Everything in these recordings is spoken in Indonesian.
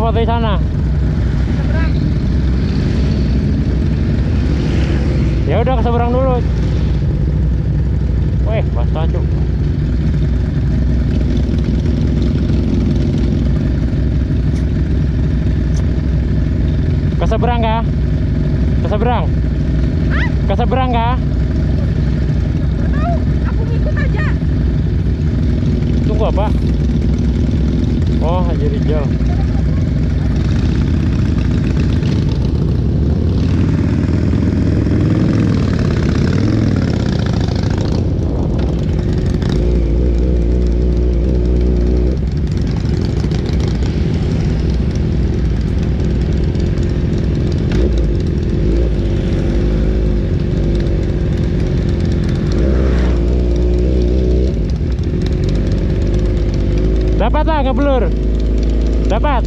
atau di sana? Seberang. Ya udah ke seberang dulu. Weh, basah cuk. Ke seberang kah? Ke seberang? Hah? Ke seberang kah? Nggak tahu, aku ngikut aja. Tunggu apa? Oh, Haji Rijal. Dapat lah ngeblur. Dapat.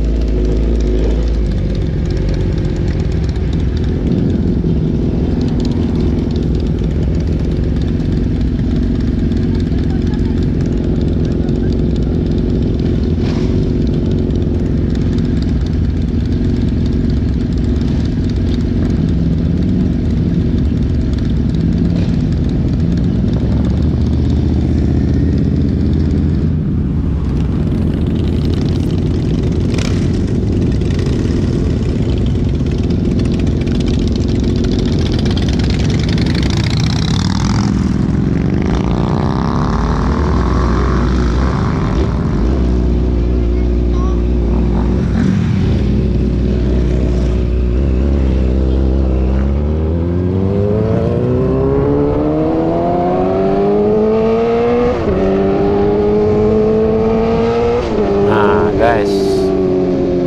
Guys,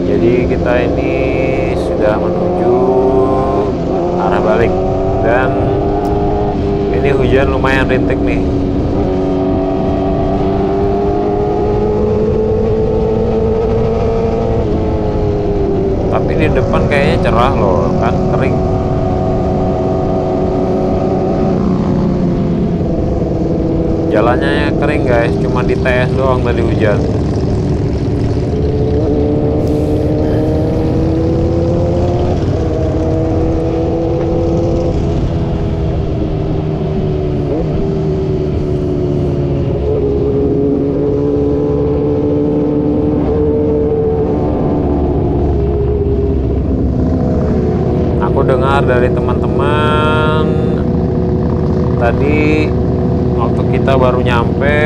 jadi kita ini sudah menuju arah balik dan ini hujan lumayan rintik nih. Tapi di depan kayaknya cerah loh, kan kering. Jalannya kering guys, cuma di TS doang tadi hujan. Dengar dari teman-teman tadi waktu kita baru nyampe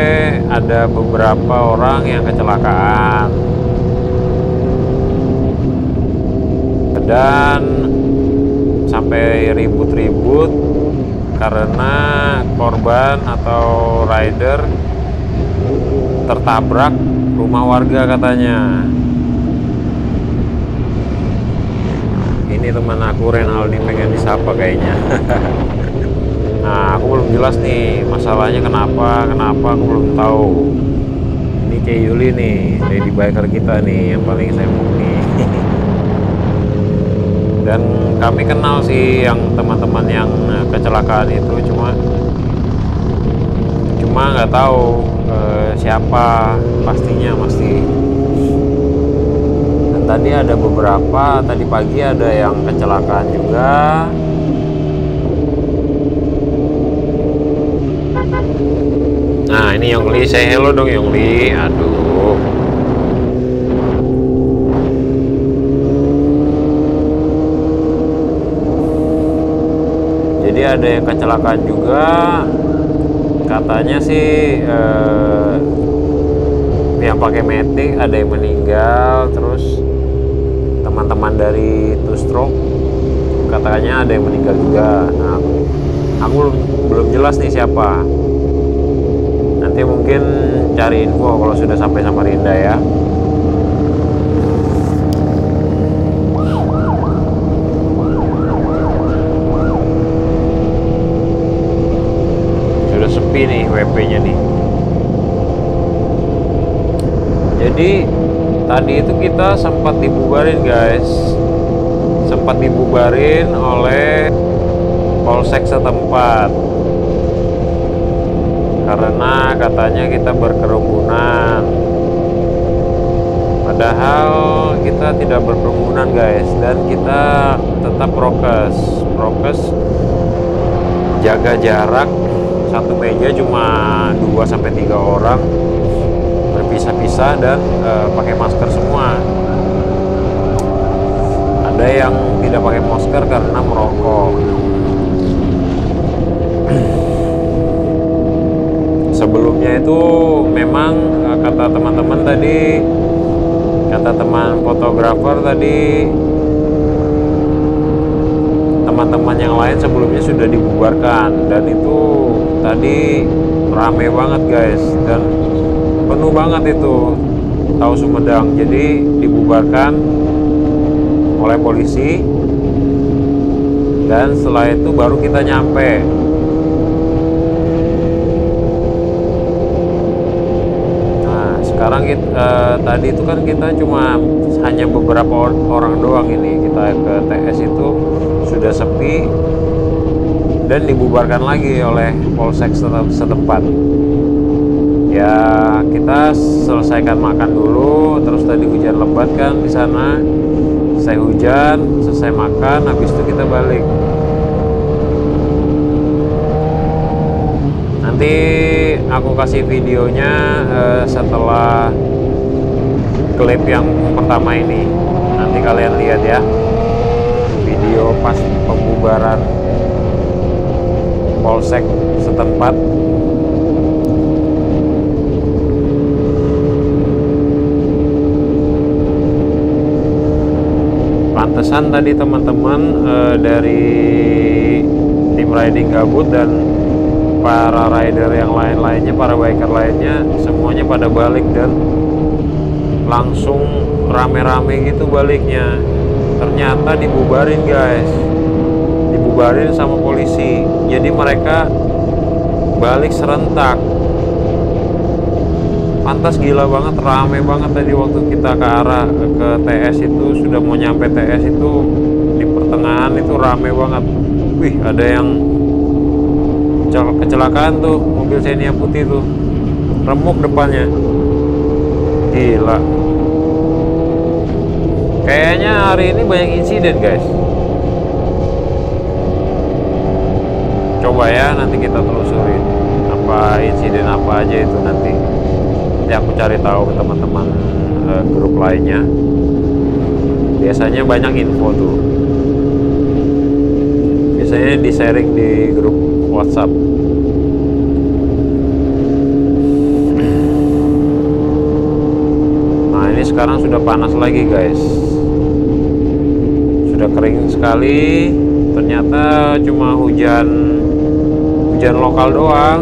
ada beberapa orang yang kecelakaan dan sampai ribut-ribut karena korban atau rider tertabrak rumah warga katanya. Ini teman aku Renaldi pengen disapa kayaknya. Nah, aku belum jelas nih masalahnya kenapa aku belum tahu. Ini Cey Yuli nih, lady biker kita nih yang paling sibuk nih. Dan kami kenal sih yang teman-teman yang kecelakaan itu, cuma nggak tahu siapa pastinya pasti. Tadi ada beberapa, tadi pagi ada yang kecelakaan juga. Nah ini Yongli, say hello dong Yongli. Aduh. Jadi ada yang kecelakaan juga. Katanya sih yang pakai matic ada yang meninggal, terus teman-teman dari Two Stroke katanya ada yang meninggal juga. Nah, aku belum jelas nih siapa. Nanti mungkin cari info kalau sudah sampai Samarinda ya. Sudah sepi nih WP-nya nih. Jadi tadi itu kita sempat dibubarin guys, sempat dibubarin oleh polsek setempat karena katanya kita berkerumunan. Padahal kita tidak berkerumunan guys, dan kita tetap prokes, jaga jarak, satu meja cuma 2-3 orang, berpisah-pisah, dan pakai masker semua. Ada yang tidak pakai masker karena merokok. Sebelumnya itu memang kata teman-teman tadi, kata teman fotografer tadi, teman-teman yang lain sebelumnya sudah dibubarkan, dan itu tadi rame banget guys, dan penuh banget itu tahu Sumedang. Jadi dibubarkan oleh polisi, dan setelah itu baru kita nyampe. Sekarang tadi itu kan kita cuma hanya beberapa orang doang, ini kita ke TS itu sudah sepi dan dibubarkan lagi oleh polsek setempat. Ya kita selesaikan makan dulu, terus tadi hujan lebat kan di sana, selesai hujan, selesai makan, habis itu kita balik. Nanti aku kasih videonya setelah klip yang pertama ini. Nanti kalian lihat ya, video pas pembubaran polsek setempat. Pantesan tadi teman-teman dari tim riding gabut dan para rider yang lain-lainnya, para biker lainnya, semuanya pada balik dan langsung rame-rame gitu baliknya. Ternyata dibubarin guys, dibubarin sama polisi. Jadi mereka balik serentak. Pantas, gila banget, rame banget tadi waktu kita ke arah ke TS itu, sudah mau nyampe TS itu di pertengahan itu rame banget. Wih, ada yang kecelakaan tuh, mobil Xenia putih tuh, remuk depannya. Gila, kayaknya hari ini banyak insiden guys. Coba ya nanti kita telusurin apa insiden apa aja itu, nanti aku cari tahu ke teman-teman grup lainnya. Biasanya banyak info tuh, biasanya di sharing di grup WhatsApp. Nah ini sekarang sudah panas lagi guys, sudah kering sekali. Ternyata cuma hujan lokal doang.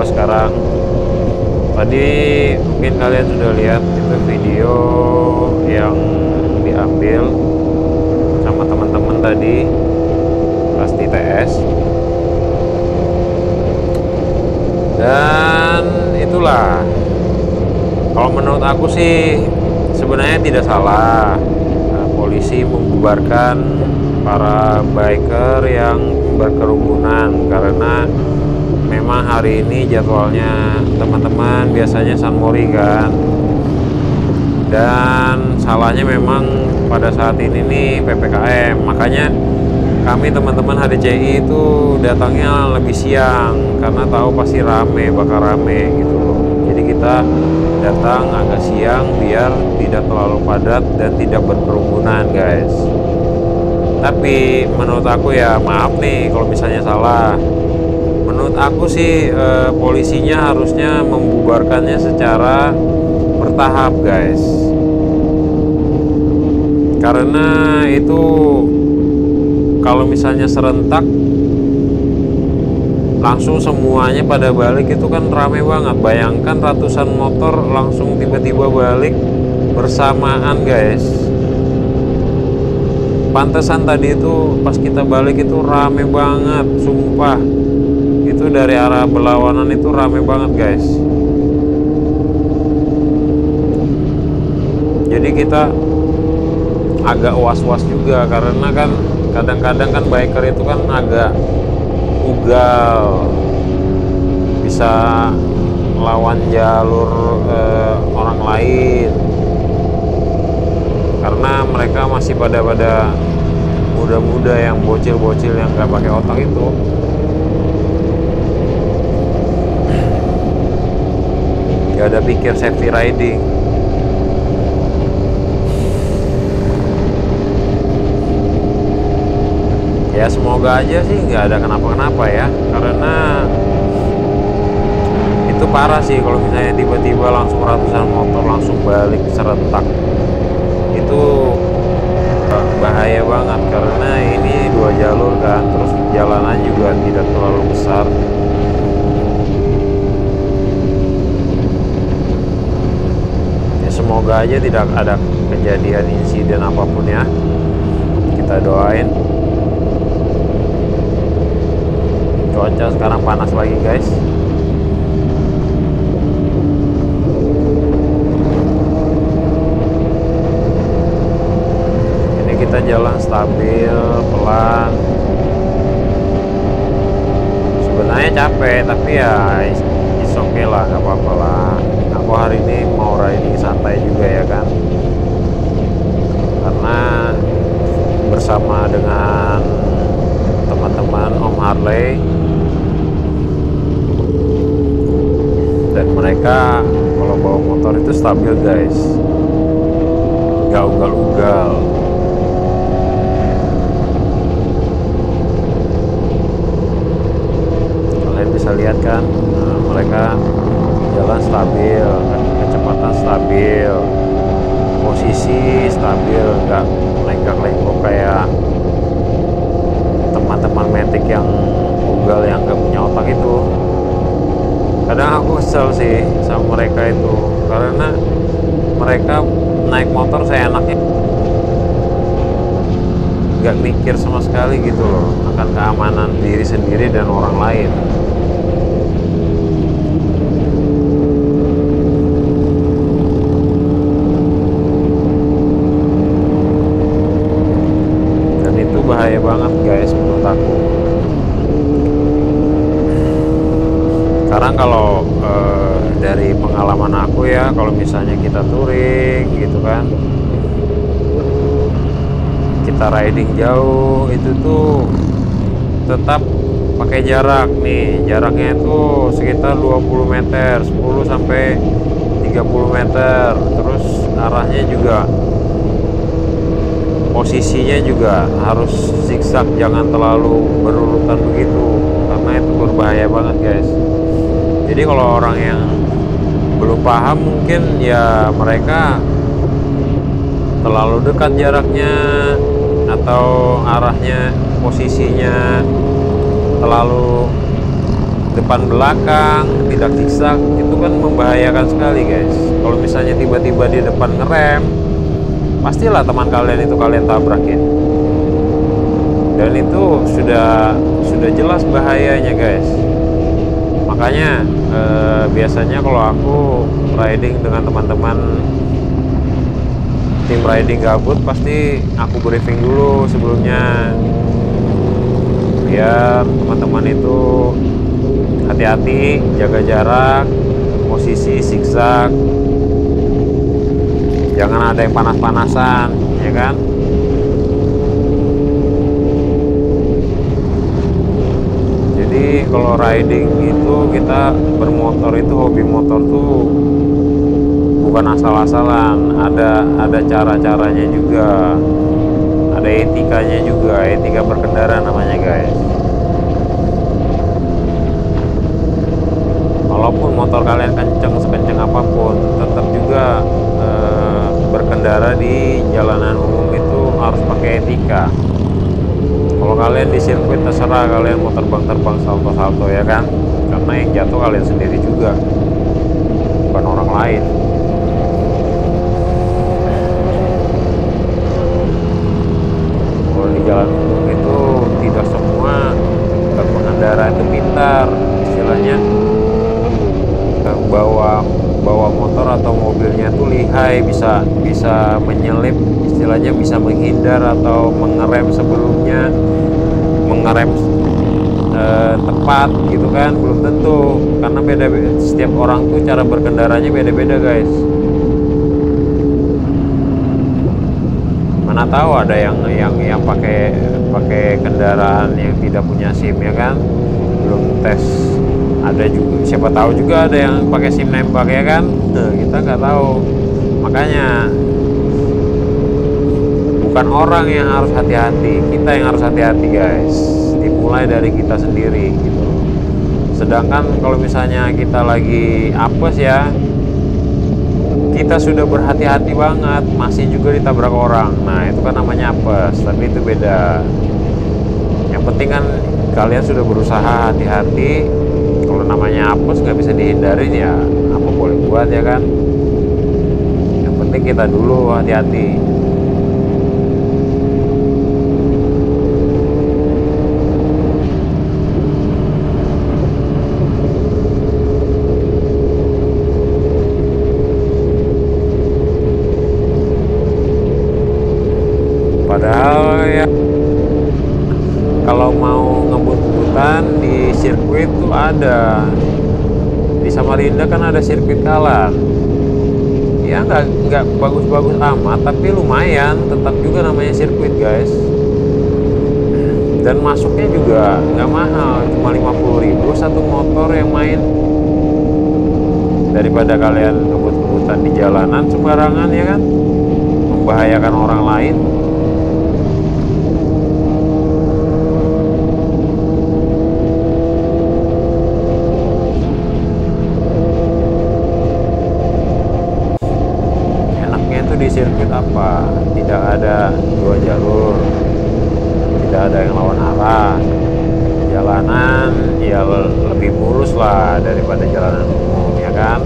Sekarang tadi mungkin kalian sudah lihat itu video yang diambil sama teman-teman tadi pas di TS, dan itulah kalau menurut aku sih sebenarnya tidak salah polisi membubarkan para biker yang berkerumunan, karena memang hari ini jadwalnya teman-teman biasanya San Mori kan, Dan salahnya memang pada saat ini nih PPKM, makanya kami teman-teman HDCI itu datangnya lebih siang karena tahu pasti bakal rame gitu loh. Jadi kita datang agak siang biar tidak terlalu padat dan tidak berkerumunan guys. Tapi menurut aku ya, maaf nih kalau misalnya salah, menurut aku sih polisinya harusnya membubarkannya secara bertahap guys, karena itu kalau misalnya serentak langsung semuanya pada balik itu kan rame banget. Bayangkan ratusan motor langsung tiba-tiba balik bersamaan guys. Pantesan tadi itu pas kita balik itu rame banget, sumpah. Itu dari arah berlawanan itu rame banget guys. Jadi kita agak was-was juga karena kan kadang-kadang kan biker itu kan agak ugal, bisa melawan jalur orang lain karena mereka masih pada muda-muda yang bocil-bocil yang nggak pakai otak itu. Nggak ada pikir safety riding. Ya semoga aja sih nggak ada kenapa-kenapa ya, karena itu parah sih kalau misalnya tiba-tiba langsung ratusan motor langsung balik serentak. Itu bahaya banget karena ini 2 jalur kan, terus jalanan juga tidak terlalu besar. Ya semoga aja tidak ada kejadian insiden apapun ya, kita doain. Cuaca sekarang panas lagi guys. Ini kita jalan stabil, pelan. Sebenarnya capek tapi ya is okay lah, nggak apa-apa lah. Aku hari ini mau riding santai juga ya kan, karena bersama dengan teman-teman Om Harley, dan mereka kalau bawa motor itu stabil guys, nggak ugal-ugal. Kalian bisa lihat kan, mereka jalan stabil, kecepatan stabil, posisi stabil, nggak lenggak-lenggok kayak teman-teman metik yang ugal yang nggak punya otak itu. Kadang aku kesel sih sama mereka itu, karena mereka naik motor seenaknya, nggak mikir sama sekali gitu loh akan keamanan diri sendiri dan orang lain. Dan itu bahaya banget guys menurut aku. Sekarang kalau dari pengalaman aku ya, kalau misalnya kita touring gitu kan, kita riding jauh, itu tuh tetap pakai jarak nih. Jaraknya itu sekitar 20 meter, 10 sampai 30 meter. Terus arahnya juga, posisinya juga harus zigzag, jangan terlalu berurutan begitu, karena itu berbahaya banget guys. Jadi kalau orang yang belum paham mungkin ya mereka terlalu dekat jaraknya atau arahnya, posisinya terlalu depan belakang, tidak zigzag, itu kan membahayakan sekali guys. Kalau misalnya tiba-tiba di depan ngerem, pastilah teman kalian itu kalian tabrakin, dan itu sudah jelas bahayanya guys. Makanya biasanya kalau aku riding dengan teman-teman tim riding gabut, pasti aku briefing dulu sebelumnya biar teman-teman itu hati-hati, jaga jarak, posisi zigzag. Jangan ada yang panas-panasan, ya kan? Jadi kalau riding itu, kita bermotor itu, hobi motor tuh bukan asal-asalan, ada cara-caranya juga, ada etikanya juga, etika berkendara namanya guys. Walaupun motor kalian kenceng sekenceng apapun, tetap juga berkendara di jalanan umum itu harus pakai etika. Kalau kalian di sirkuit terserah kalian mau terbang-terbang salto-salto, ya kan, karena yang jatuh kalian sendiri juga, bukan orang lain. Kalau di jalan umum itu tidak semua pengendara itu pintar, istilahnya bawa motor atau mobilnya tuh lihai, bisa menyelip, istilahnya bisa menghindar atau mengerem sebelumnya, mengerem tepat gitu kan, belum tentu, karena beda, setiap orang tuh cara berkendaranya beda-beda guys. Mana tahu ada yang pakai kendaraan yang tidak punya SIM, ya kan, belum tes. Ada juga, siapa tahu juga ada yang pakai SIM nembak, ya kan, kita nggak tahu. Makanya bukan orang yang harus hati-hati, kita yang harus hati-hati guys. Dimulai dari kita sendiri gitu. Sedangkan kalau misalnya kita lagi apes, ya, kita sudah berhati-hati banget, masih juga ditabrak orang, nah itu kan namanya apes. Tapi itu beda. Yang penting kan kalian sudah berusaha hati-hati. Kalau namanya apes nggak bisa dihindarin, ya apa boleh buat, ya kan. Yang penting kita dulu hati-hati. Padahal ya kalau mau ngebut-ngebutan di sirkuit tuh ada, di Samarinda kan ada sirkuit Kalan, ya nggak bagus-bagus amat, tapi lumayan, tetap juga namanya sirkuit guys. Dan masuknya juga nggak mahal, cuma 50.000 satu motor yang main. Daripada kalian ngebut-ngebutan di jalanan sembarangan, ya kan, membahayakan orang lain. Di sirkuit apa? Tidak ada 2 jalur, tidak ada yang lawan arah, jalanan ya lebih mulus lah daripada jalanan umum, ya kan.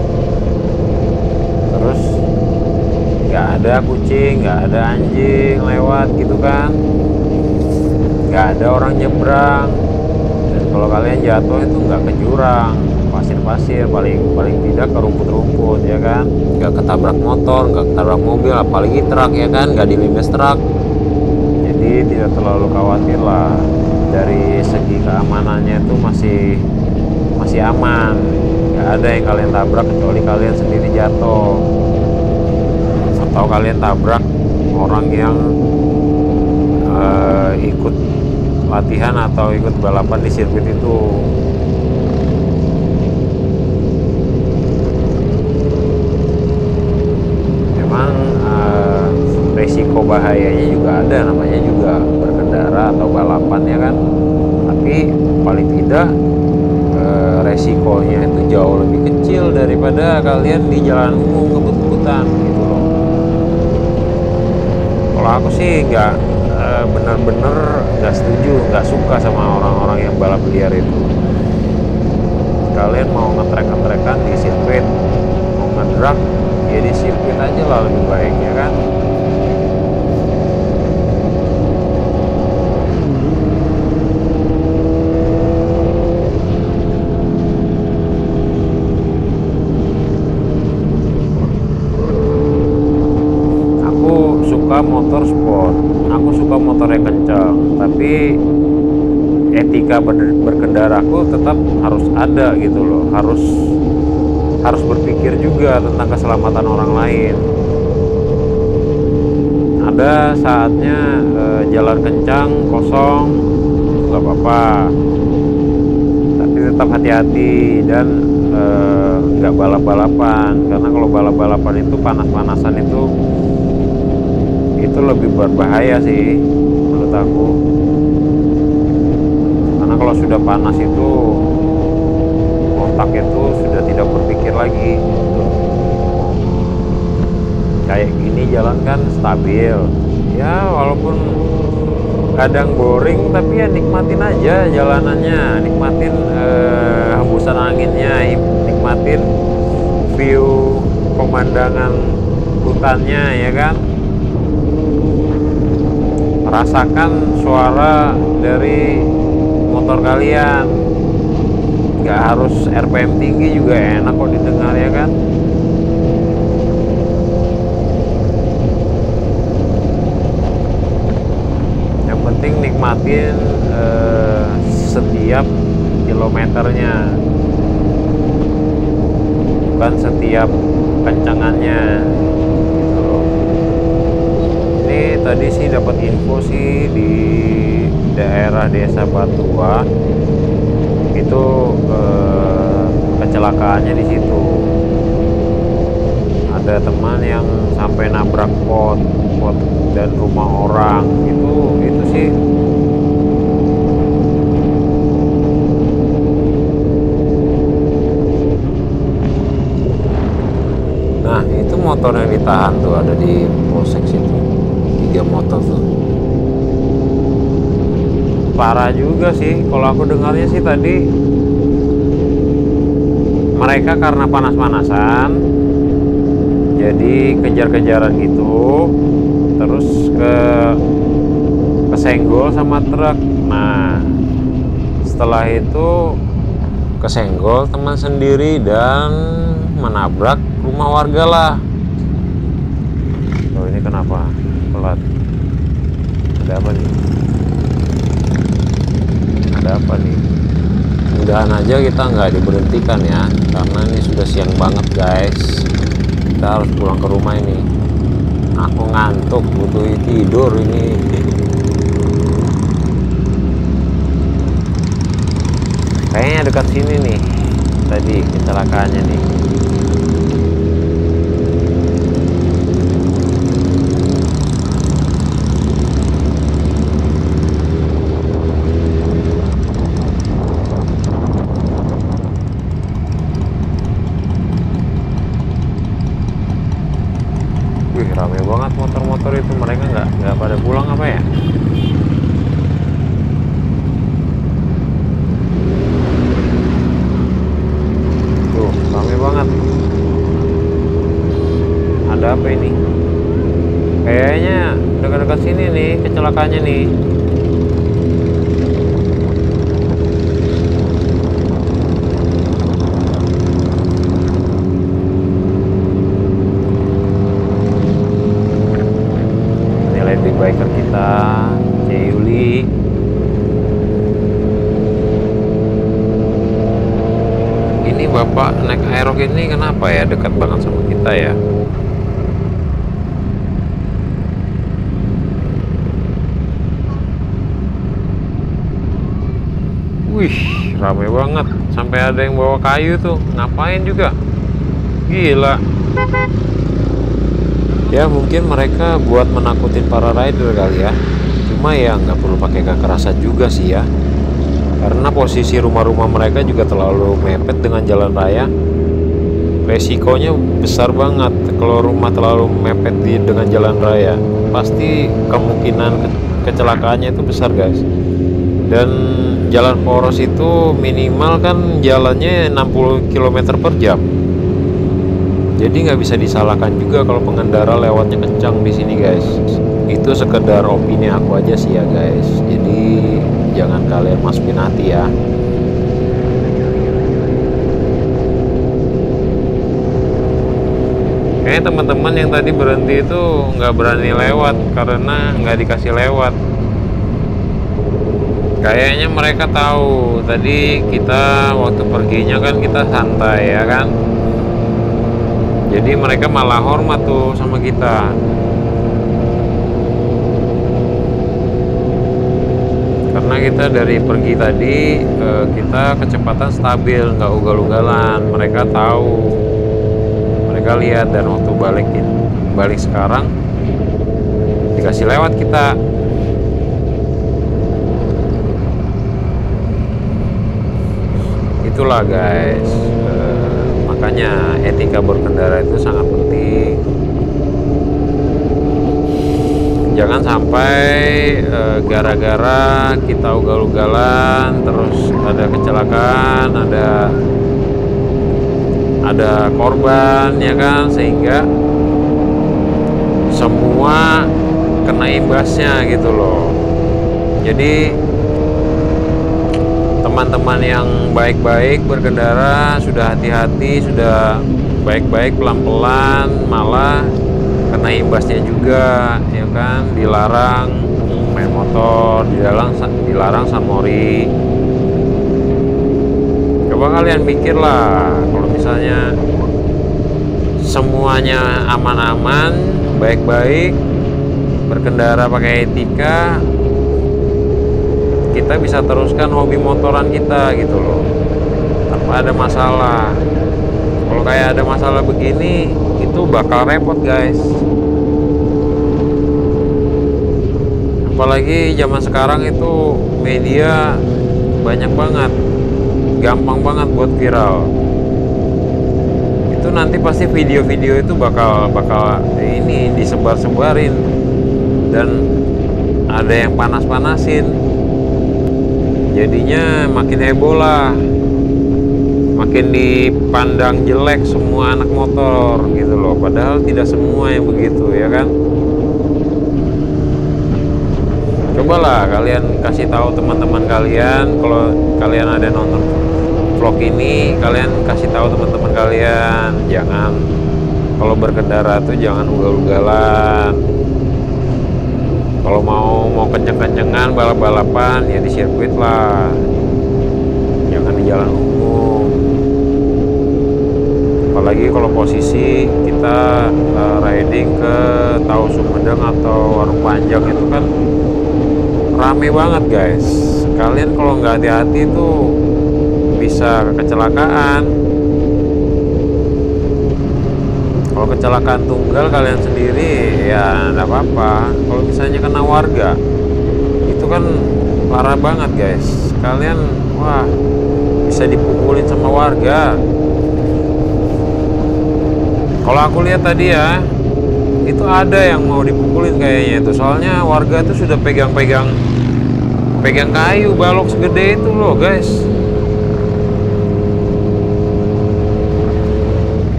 Terus nggak ada kucing, nggak ada anjing lewat gitu kan, nggak ada orang nyebrang. Dan kalau kalian jatuh itu nggak ke jurang, pasir-pasir, paling tidak ke rumput-rumput, ya kan. Nggak ketabrak motor, nggak ketabrak mobil, apalagi truk, ya kan, nggak dilindas truk. Jadi tidak terlalu khawatir lah, dari segi keamanannya itu masih aman. Nggak ada yang kalian tabrak kecuali kalian sendiri jatuh, atau kalian tabrak orang yang ikut latihan atau ikut balapan di sirkuit itu. Resiko bahayanya juga ada, namanya juga berkendara atau balapan, ya kan. Tapi paling tidak resikonya itu jauh lebih kecil daripada kalian di jalan umum ngebut-ngebutan gitu loh. Kalau aku sih nggak bener-bener nggak setuju, nggak suka sama orang-orang yang balap liar itu. Kalian mau ngetrek-ngetrekan di sirkuit, mau ngedrag ya di sirkuit aja lah lebih baik, ya kan. Motor sport, aku suka motor yang kencang, tapi etika berkendaraku tetap harus ada gitu loh, harus berpikir juga tentang keselamatan orang lain. ada saatnya jalan kencang kosong nggak apa-apa, tapi tetap hati-hati dan nggak balap-balapan, karena kalau balap-balapan itu panas-panasan itu lebih berbahaya sih menurut aku, karena kalau sudah panas itu otak itu sudah tidak berpikir lagi. Kayak gini jalan kan stabil ya, walaupun kadang boring tapi ya nikmatin aja jalanannya, nikmatin hembusan anginnya, nikmatin view pemandangan hutannya ya kan, rasakan suara dari motor kalian, nggak harus RPM tinggi juga enak kok didengar ya kan. Yang penting nikmatin setiap kilometernya, bukan setiap kencangannya gitu loh. Ini tadi sih dapat info sih di daerah Desa Batua itu kecelakaannya di situ. Ada teman yang sampai nabrak pot dan rumah orang itu sih. Nah itu motor yang ditahan tuh ada di polsek situ, 3 motor tuh. Parah juga sih kalau aku dengarnya sih tadi, mereka karena panas-panasan jadi kejar-kejaran gitu, terus kesenggol sama truk. Nah setelah itu kesenggol teman sendiri dan menabrak rumah warga lah. Oh ini kenapa pelat? Ada apa nih? Ada apa nih? Mudahan aja kita nggak diberhentikan ya, karena ini sudah siang banget guys. Kita harus pulang ke rumah ini. Aku ngantuk, butuh tidur ini. Kayaknya dekat sini nih tadi kecelakaannya nih. Wih rame banget motor-motor itu, mereka nggak pada pulang apa ya? Tuh rame banget. Ada apa ini? Kayaknya dekat-dekat sini nih kecelakaannya nih. Biker kita, Ceyuli. Ini bapak naik Aerox ini kenapa ya dekat banget sama kita ya? Wih, rame banget. Sampai ada yang bawa kayu tuh. Ngapain juga? Gila. Ya mungkin mereka buat menakutin para rider kali ya. Cuma ya nggak perlu pakai kekerasan juga sih ya, karena posisi rumah-rumah mereka juga terlalu mepet dengan jalan raya. Resikonya besar banget kalau rumah terlalu mepet dengan jalan raya. Pasti kemungkinan kecelakaannya itu besar guys. Dan jalan poros itu minimal kan jalannya 60 km per jam. Jadi nggak bisa disalahkan juga kalau pengendara lewatnya kencang di sini guys. Itu sekedar opini aku aja sih ya guys. Jadi jangan kalian masukin hati ya. Kayaknya teman-teman yang tadi berhenti itu nggak berani lewat karena nggak dikasih lewat. Kayaknya mereka tahu tadi kita waktu perginya kan kita santai ya kan. Jadi mereka malah hormat tuh sama kita. karena kita dari pergi tadi kita kecepatan stabil, nggak ugal-ugalan. Mereka tahu, mereka lihat, dan waktu balik sekarang dikasih lewat kita. Itulah guys, makanya etika berkendara itu sangat penting. Jangan sampai gara-gara kita ugal-ugalan terus ada kecelakaan, ada korban ya kan, sehingga semua kena imbasnya gitu loh. Jadi teman-teman yang baik-baik berkendara sudah hati-hati, sudah baik-baik pelan-pelan, malah kena imbasnya juga ya kan. Dilarang main motor, dilarang sunmori. Coba kalian mikirlah, kalau misalnya semuanya aman-aman, baik-baik, berkendara pakai etika, kita bisa teruskan hobi motoran kita gitu loh, tanpa ada masalah. Kalau kayak ada masalah begini, itu bakal repot guys. Apalagi zaman sekarang itu media banyak banget, gampang banget buat viral. Itu nanti pasti video-video itu bakal ini disebar-sebarin, dan ada yang panas-panasin. Jadinya makin heboh lah, makin dipandang jelek semua anak motor gitu loh. Padahal tidak semua yang begitu ya kan. Cobalah kalian kasih tahu teman-teman kalian, kalau kalian ada nonton vlog ini, kalian kasih tahu teman-teman kalian, jangan, kalau berkendara tuh jangan ugal-ugalan. Kalau mau kenceng-kencengan, balap-balapan ya di sirkuit lah, jangan di jalan umum. Apalagi kalau posisi kita riding ke Tahu Sumedang atau Warung Panjang, itu kan rame banget guys. Kalian kalau nggak hati-hati tuh bisa kecelakaan. Kalau kecelakaan tunggal kalian sendiri ya enggak apa-apa. Kalau misalnya kena warga, itu kan parah banget guys. Kalian wah bisa dipukulin sama warga. Kalau aku lihat tadi ya, itu ada yang mau dipukulin kayaknya itu. Soalnya warga itu sudah pegang kayu balok segede itu loh guys.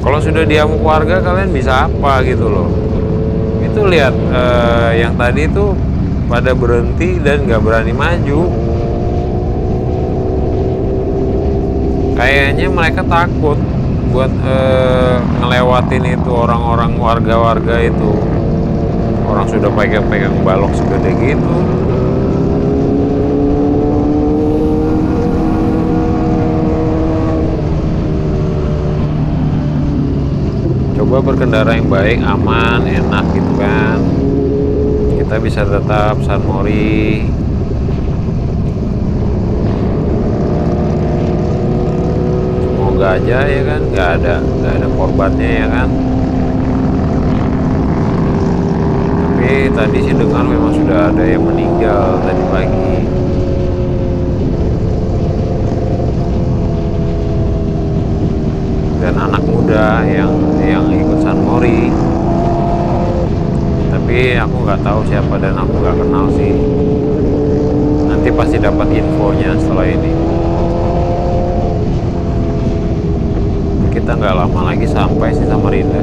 Kalau sudah diamuk warga, kalian bisa apa gitu loh. Itu lihat yang tadi itu pada berhenti dan nggak berani maju. Kayaknya mereka takut buat ngelewatin itu orang-orang warga-warga itu. Orang sudah pegang balok segede gitu. Coba berkendara yang baik, aman, enak gitu kan. Kita bisa tetap sunmori. Semoga aja ya kan, nggak ada korbannya ya kan. Tapi tadi sih dengar memang sudah ada yang meninggal tadi pagi. Dan anak muda yang ikut sunmori, tapi aku nggak tahu siapa dan aku nggak kenal sih. Nanti pasti dapat infonya setelah ini. Kita nggak lama lagi sampai sih Samarinda.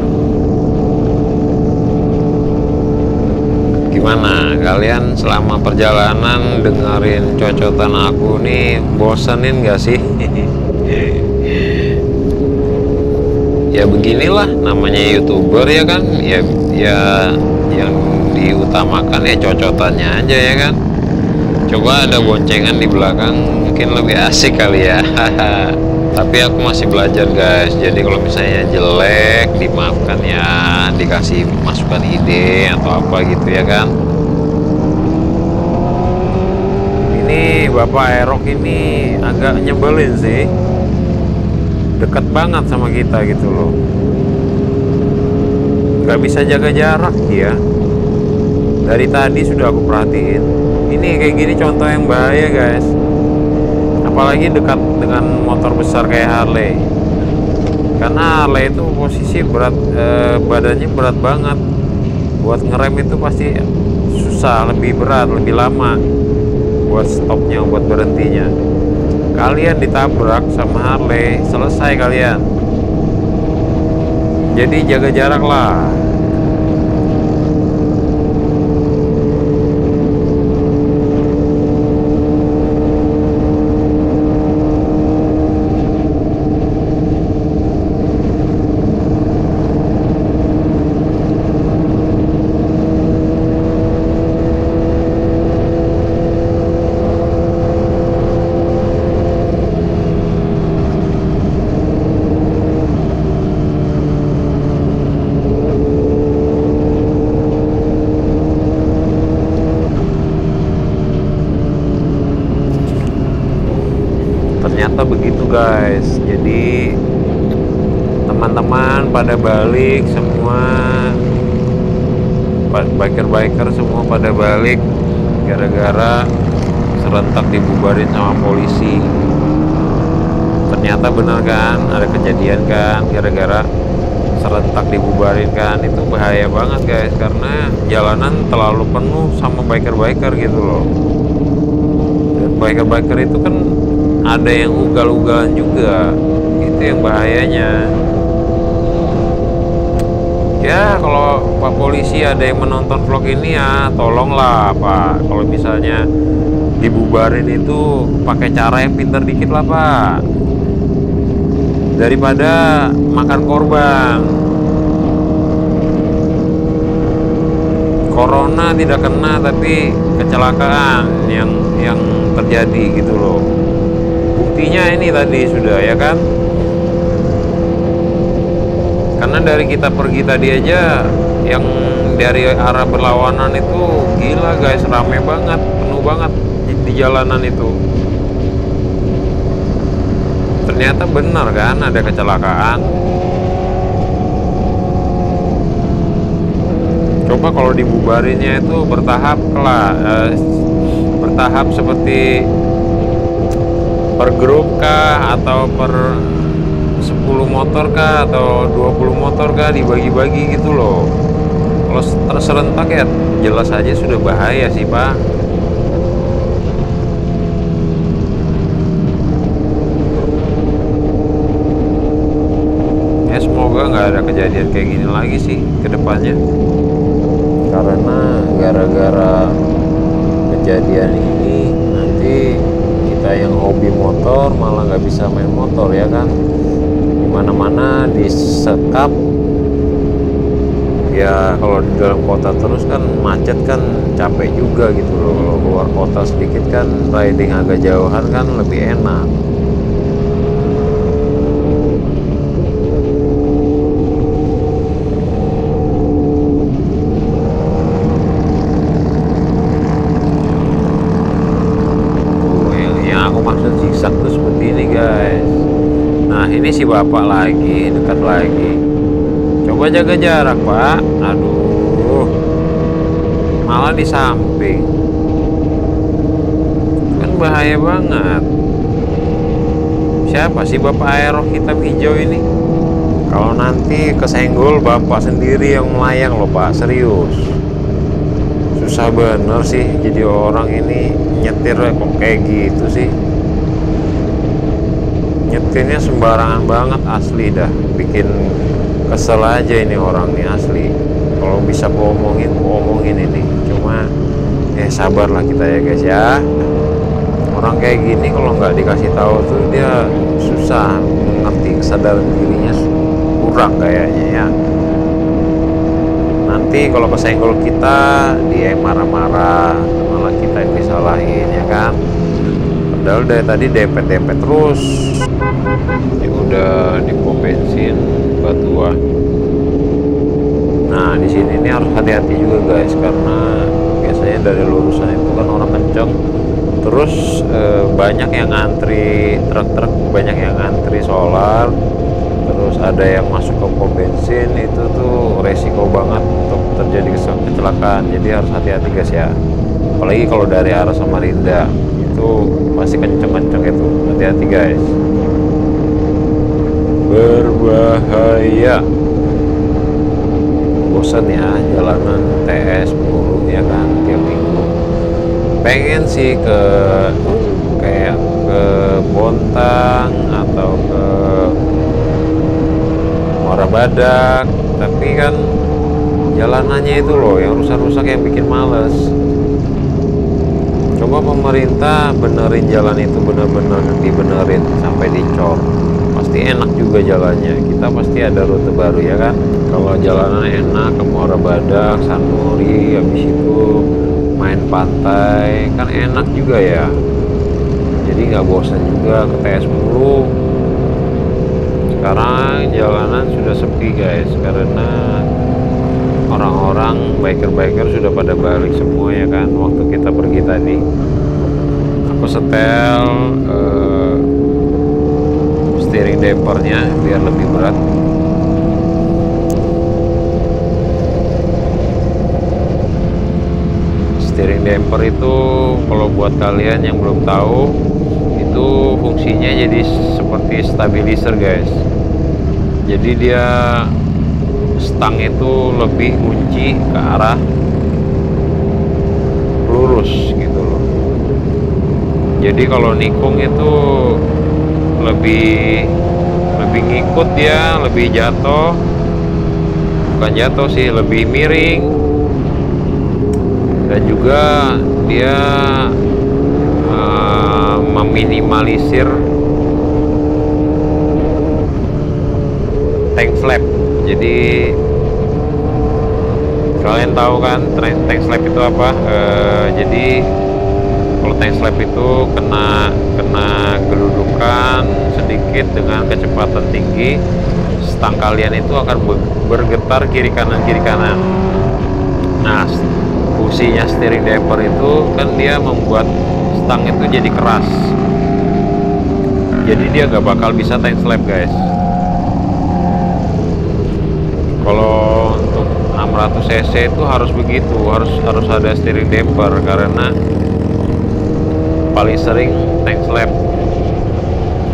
Gimana kalian selama perjalanan dengerin cocotan aku nih, bosenin nggak sih? Ya beginilah namanya YouTuber ya kan, ya yang diutamakan ya cocotannya aja ya kan. Coba ada boncengan di belakang mungkin lebih asik kali ya. Tapi aku masih belajar guys, jadi kalau misalnya jelek dimaafkan ya, dikasih masukan ide atau apa gitu ya kan. Ini Bapak Aerox ini agak nyebelin sih, dekat banget sama kita gitu loh, nggak bisa jaga jarak dia. Dari tadi sudah aku perhatiin. Ini kayak gini contoh yang bahaya guys, apalagi dekat dengan motor besar kayak Harley. Karena Harley itu posisi berat, badannya berat banget, buat ngerem itu pasti susah, lebih berat, lebih lama buat stopnya, buat berhentinya. Kalian ditabrak sama Harley, selesai kalian. Jadi jaga jarak lah. Ternyata begitu guys. Jadi teman-teman pada balik semua, biker-biker semua pada balik gara-gara serentak dibubarin sama polisi. Ternyata benar kan, ada kejadian kan gara-gara serentak dibubarin kan. Itu bahaya banget guys, karena jalanan terlalu penuh sama biker-biker gitu loh. Dan biker-biker itu kan ada yang ugal-ugalan juga, itu yang bahayanya. Ya kalau Pak Polisi ada yang menonton vlog ini ya tolonglah Pak, kalau misalnya dibubarin itu pakai cara yang pintar dikit lah Pak, daripada makan korban. Corona tidak kena tapi kecelakaan yang terjadi gitu loh. Buktinya ini tadi sudah ya kan, karena dari kita pergi tadi aja yang dari arah berlawanan itu gila guys, rame banget, penuh banget di jalanan itu. Ternyata benar kan ada kecelakaan. Coba kalau dibubarinnya itu bertahap lah, bertahap seperti per grup kah, atau per 10 motor kah, atau 20 motor kah, dibagi-bagi gitu loh. Kalau terserentak ya jelas aja sudah bahaya sih Pak. Ya semoga nggak ada kejadian kayak gini lagi sih ke depannya. Karena gara-gara kejadian ini nanti kita yang hobi motor malah nggak bisa main motor ya kan, dimana-mana disekap ya. Kalau di dalam kota terus kan macet kan capek juga gitu loh. Kalau keluar kota sedikit kan riding agak jauhan kan lebih enak. Zigzag tuh seperti ini guys. Nah ini si bapak lagi dekat lagi, coba jaga jarak Pak. Aduh, malah di samping kan bahaya banget. Siapa sih bapak Aerox hitam hijau ini? Kalau nanti kesenggol bapak sendiri yang melayang loh Pak, serius. Susah bener sih jadi orang ini nyetir kok kayak gitu sih. Nyetirnya sembarangan banget asli dah, bikin kesel aja ini orang nih asli. Kalau bisa omongin ini, cuma sabarlah kita ya guys ya. Orang kayak gini kalau nggak dikasih tahu tuh dia susah mengerti, kesadaran dirinya kurang kayaknya ya. Nanti kalau kesenggol kita dia marah-marah, malah kita yang disalahin ya kan. Padahal dari tadi dempet-dempet terus. Ini udah di pom bensin Batua. Nah di sini ini harus hati-hati juga guys, karena biasanya dari lurusan itu kan orang kenceng, Terus banyak yang antri truk-truk, banyak yang antri solar, terus ada yang masuk ke pom bensin. Itu tuh resiko banget untuk terjadi kecelakaan, jadi harus hati-hati guys ya, apalagi kalau dari arah Samarinda itu pasti kenceng-kenceng itu, hati-hati guys, berbahaya. Bosan ya jalanan TS mulu ya kan tiap minggu. Pengen sih kayak ke Bontang atau ke Muara Badak, tapi kan jalanannya itu loh yang rusak-rusak yang bikin males. Coba pemerintah benerin jalan itu, bener-bener dibenerin sampai dicor, pasti enak juga jalannya, kita pasti ada rute baru ya kan. Kalau jalanan enak ke Muara Badak, Sanuri, habis itu main pantai kan enak juga ya, jadi nggak bosan juga ke TS mulu. Sekarang jalanan sudah sepi guys, karena orang-orang biker-biker sudah pada balik semua ya kan. Waktu kita pergi tadi aku setel steering dampernya biar lebih berat. Steering damper itu kalau buat kalian yang belum tahu, itu fungsinya jadi seperti stabilizer guys. Jadi dia stang itu lebih kunci ke arah lurus gitu loh. Jadi kalau nikung itu lebih ngikut dia, lebih jatuh, bukan jatuh sih, lebih miring. Dan juga dia meminimalisir tank flap. Jadi kalian tahu kan tank flap itu apa? Jadi kalau tank flap itu kena geludukan sedikit dengan kecepatan tinggi, stang kalian itu akan bergetar kiri kanan. Nah, fungsinya steering damper itu kan dia membuat stang itu jadi keras, jadi dia gak bakal bisa tank slap guys. Kalau untuk 600 cc itu harus begitu, harus ada steering damper, karena paling sering tank slap.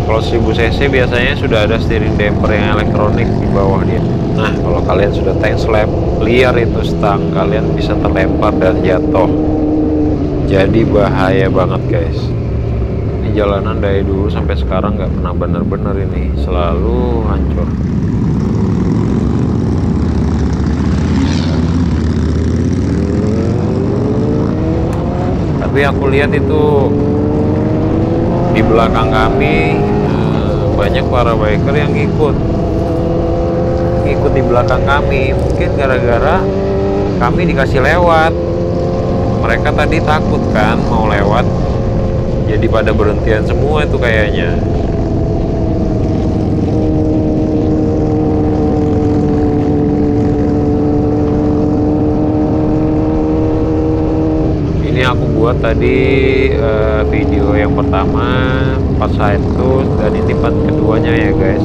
Kalau 1000 cc biasanya sudah ada steering damper yang elektronik di bawah dia. Nah, kalau kalian sudah tank slap, liar itu stang, kalian bisa terlempar dan jatuh. Jadi bahaya banget guys. Ini jalanan dari dulu sampai sekarang nggak pernah bener-bener ini, selalu hancur. Tapi aku lihat itu di belakang kami banyak para biker yang ikut di belakang kami, mungkin gara-gara kami dikasih lewat. Mereka tadi takut kan mau lewat, jadi pada berhentian semua itu kayaknya. Ini aku buat tadi video yang pertama pas side tour, dan ini part keduanya ya guys,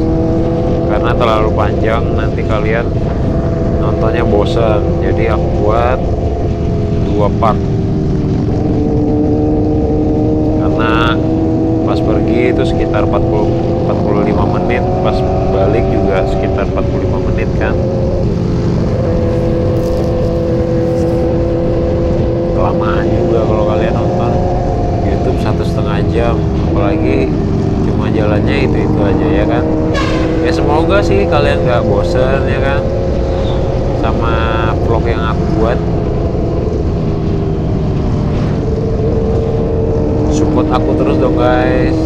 karena terlalu panjang nanti kalian nontonnya bosan. Jadi aku buat 2 part, karena pas pergi itu sekitar 45 menit, pas balik juga sekitar 45 menit kan. Kelamaan juga kalau kalian nonton YouTube 1,5 jam, apalagi cuma jalannya itu aja ya kan. Ya semoga sih kalian gak bosen ya kan sama vlog yang aku buat. Support aku terus dong guys.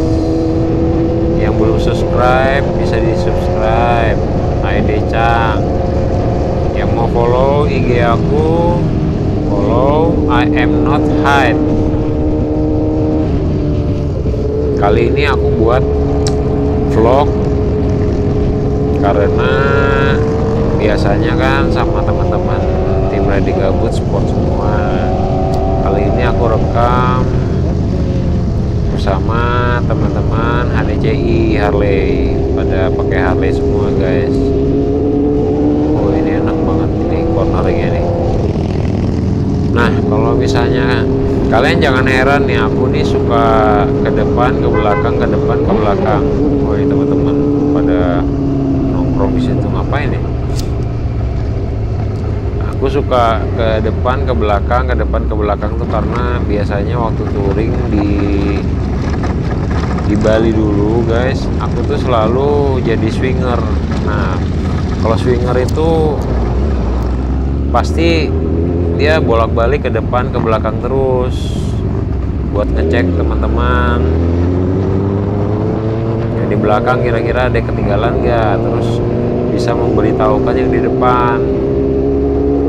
Yang belum subscribe bisa di subscribe, ID Cang. Yang mau follow IG aku, follow I am not hide. Kali ini aku buat vlog karena biasanya kan sama teman-teman tim Ready Gabut sport semua. Kali ini aku rekam bersama teman-teman HDCI Harley, pada pakai Harley semua guys. Oh ini enak banget ini corneringnya nih. Nah kalau misalnya kalian jangan heran nih, aku nih suka ke depan ke belakang ke depan ke belakang. Oh ini teman-teman pada nongkrong di situ ngapain nih? Aku suka ke depan ke belakang ke depan ke belakang tuh karena biasanya waktu touring di Bali dulu guys, aku tuh selalu jadi swinger. Nah kalau swinger itu pasti dia bolak-balik ke depan ke belakang terus buat ngecek teman-teman yang di belakang kira-kira ada ketinggalan nggak, terus bisa memberitahukan yang di depan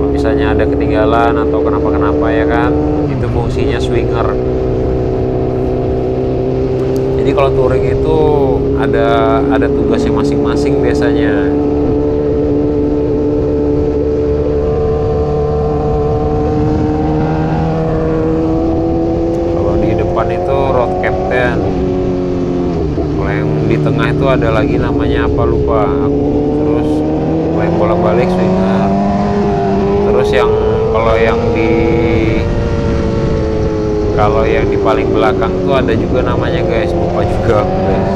misalnya ada ketinggalan atau kenapa-kenapa ya kan. Itu fungsinya swinger. Jadi kalau touring itu ada tugasnya masing-masing biasanya. Kalau di depan itu road captain, kalau yang di tengah itu ada lagi namanya apa lupa aku, terus kalau yang bolak-balik swinger. Terus yang kalau yang di paling belakang tuh ada juga namanya guys, lupa juga guys.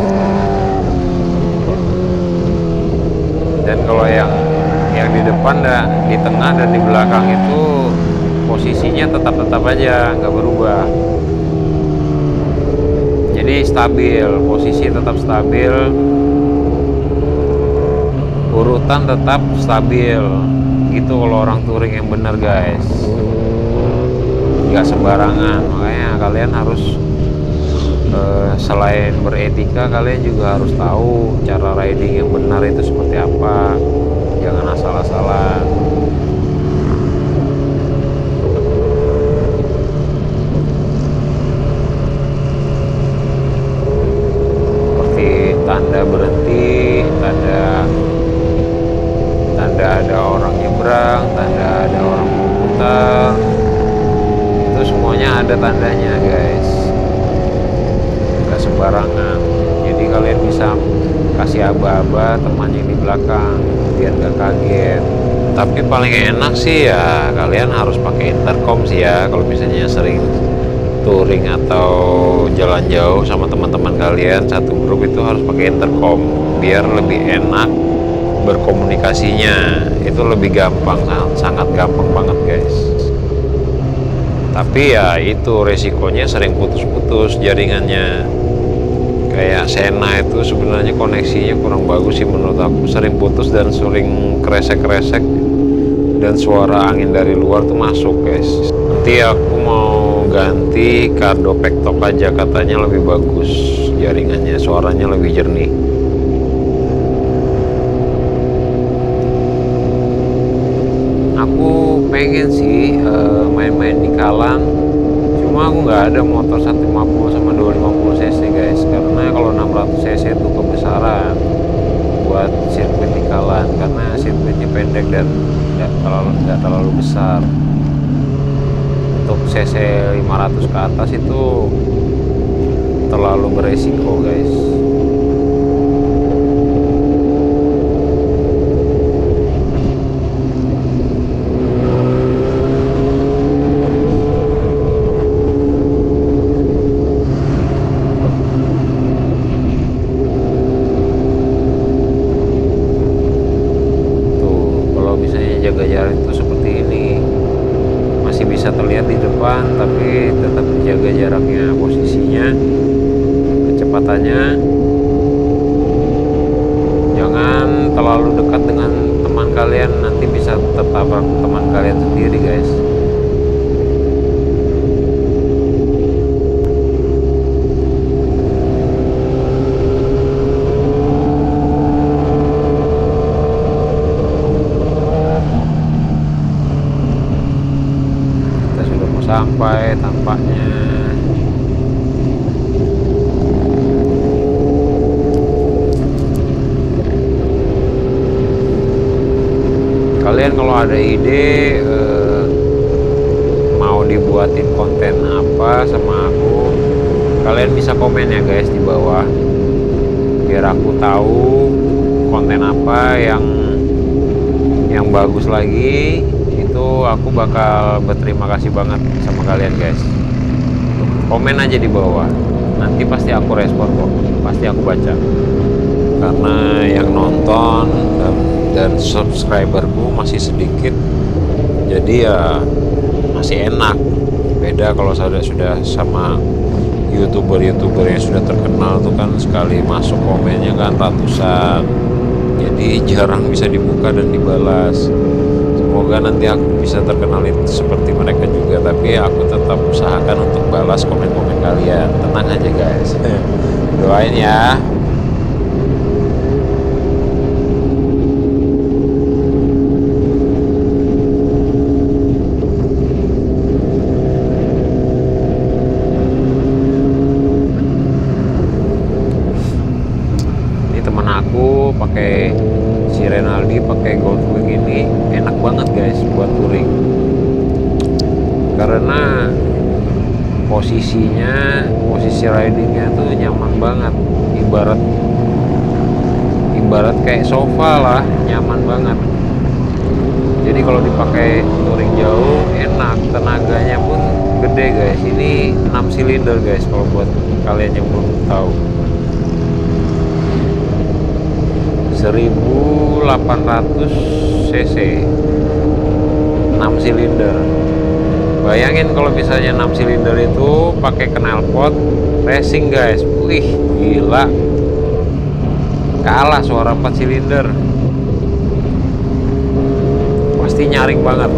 Dan kalau yang di depan di tengah dan di belakang itu posisinya tetap aja nggak berubah. Jadi stabil, posisi tetap stabil, urutan tetap stabil. Gitu kalau orang touring yang bener guys, nggak sembarangan. Makanya kalian harus selain beretika, kalian juga harus tahu cara riding yang benar itu seperti apa. Jangan asal-asalan. Seperti tanda berhenti, tanda ada orang nyebrang, tanda ada orang memutar, itu semuanya ada tandanya guys, nggak sembarangan. Jadi kalian bisa kasih aba-aba teman yang di belakang biar nggak kaget. Tapi paling enak sih ya kalian harus pakai intercom sih ya, kalau misalnya sering touring atau jalan jauh sama teman-teman kalian satu grup itu harus pakai intercom biar lebih enak berkomunikasinya. Itu lebih gampang, sangat gampang banget guys. Tapi ya itu resikonya sering putus-putus jaringannya. Kayak Sena itu sebenarnya koneksinya kurang bagus sih menurut aku, sering putus dan sering kresek-kresek dan suara angin dari luar tuh masuk guys. Nanti aku mau ganti Cardo Pektok aja, katanya lebih bagus jaringannya, suaranya lebih jernih. Aku pengen sih main-main di Kalang, cuma aku nggak ada motor 150 sama 250 cc guys, karena kalau 600 cc itu kebesaran buat sirkuit di Kalang, karena sirkuitnya pendek dan nggak terlalu besar. Untuk cc 500 ke atas itu terlalu beresiko guys. Jaga jarak itu seperti ini, masih bisa terlihat di depan tapi tetap dijaga jaraknya, posisinya, kecepatannya, jangan terlalu dekat dengan teman kalian, nanti bisa tertabrak teman kalian sendiri guys. Sampai tampaknya. Kalian kalau ada ide mau dibuatin konten apa sama aku, kalian bisa komen ya guys di bawah, biar aku tahu konten apa yang bagus lagi. Itu aku bakal berterima kasih banget sama kalian guys. Komen aja di bawah, nanti pasti aku respon kok, pasti aku baca. Karena yang nonton dan subscriberku masih sedikit, jadi ya masih enak. Beda kalau sudah sama youtuber yang sudah terkenal tuh kan, sekali masuk komennya kan ratusan, jadi jarang bisa dibuka dan dibalas. Semoga nanti aku bisa terkenal seperti mereka juga, tapi aku tetap usahakan untuk balas komen-komen kalian. Tenang aja guys. Doain ya. Aku pakai si Renaldi pakai Goldwing ini enak banget guys buat touring, karena posisi ridingnya tuh nyaman banget, ibarat kayak sofa lah, nyaman banget. Jadi kalau dipakai touring jauh enak, tenaganya pun gede guys. Ini 6 silinder guys, kalau buat kalian yang belum tahu. 1800 cc, 6 silinder. Bayangin kalau misalnya 6 silinder itu pakai knalpot racing guys. Wih, gila. Kalah suara 4 silinder. Pasti nyaring banget.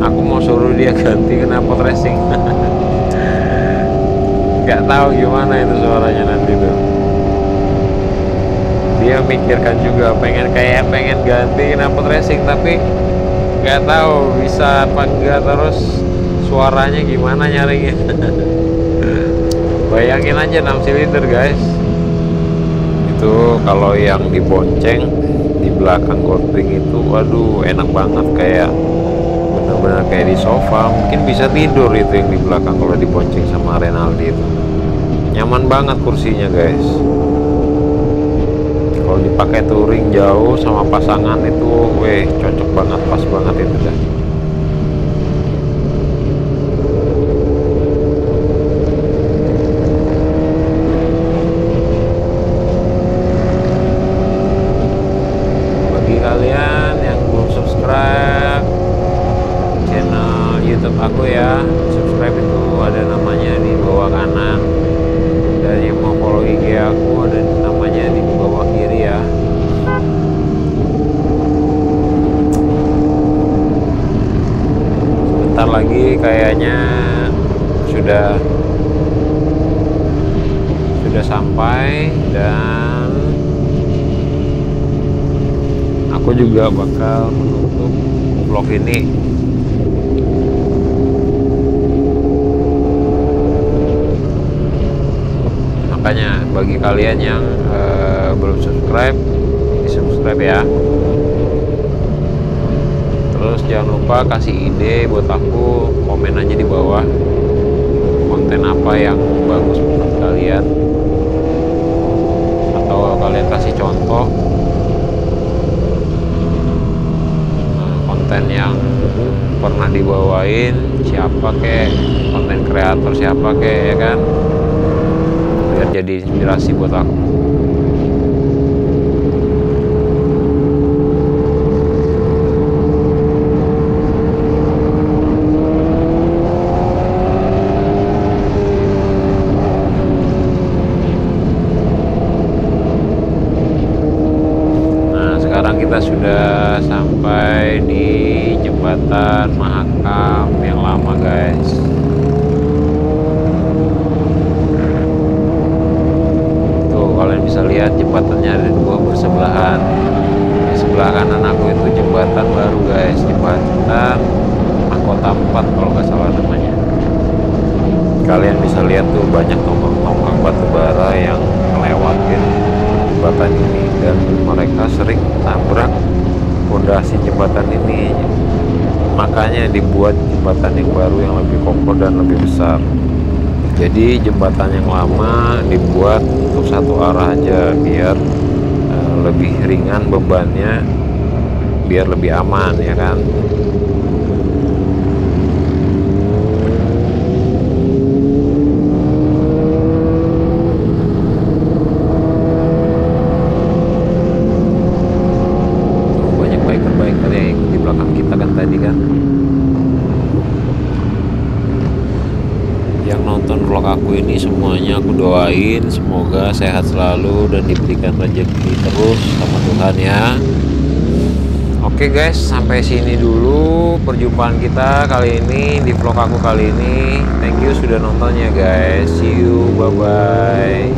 Aku mau suruh dia ganti knalpot racing. Gak tahu gimana itu suaranya nanti tuh. Dia mikirkan juga pengen ganti knalpot racing, tapi gak tahu bisa apa enggak, terus suaranya gimana nyaringnya. Bayangin aja 6 silinder guys. Itu kalau yang dibonceng di belakang Goldwing itu, waduh enak banget, kayak benar-benar kayak di sofa. Mungkin bisa tidur itu yang di belakang kalau dibonceng sama Renaldi itu. Nyaman banget kursinya guys. Kalau dipakai touring jauh sama pasangan itu, weh, cocok banget, pas banget itu dah. Bagi kalian yang belum subscribe channel YouTube aku ya, subscribe itu ada namanya di bawah kanan. Dan yang mau follow IG aku ada namanya di bawah kiri ya. Sebentar lagi kayaknya sudah sampai, dan aku juga bakal menutup vlog ini. Makanya bagi kalian yang belum subscribe, di subscribe ya. Terus jangan lupa kasih ide buat aku, komen aja di bawah konten apa yang bagus menurut kalian, atau kalian kasih contoh konten yang pernah dibawain siapa kek, konten kreator siapa kek, ya kan, biar jadi inspirasi buat aku. Nah, sekarang kita sudah sampai di jembatan Mahakam yang lama guys. Kalian bisa lihat jembatannya ada dua bersebelahan. Di sebelah kanan aku itu jembatan baru guys, jembatan Mahkota 4 kalau nggak salah namanya. Kalian bisa lihat tuh banyak tonggak-tonggak batu bara yang melewatin jembatan ini, dan mereka sering tabrak fondasi jembatan ini. makanya dibuat jembatan yang baru yang lebih kokoh dan lebih besar. Jadi jembatan yang lama dibuat untuk satu arah aja biar lebih ringan bebannya, biar lebih aman ya kan. Banyak biker-biker yang ikut di belakang kita kan tadi kan. Yang nonton vlog aku ini semuanya aku doain semoga sehat selalu dan diberikan rezeki terus sama Tuhan ya. Oke guys, sampai sini dulu perjumpaan kita kali ini di vlog aku kali ini. Thank you sudah nontonnya guys. See you, bye bye.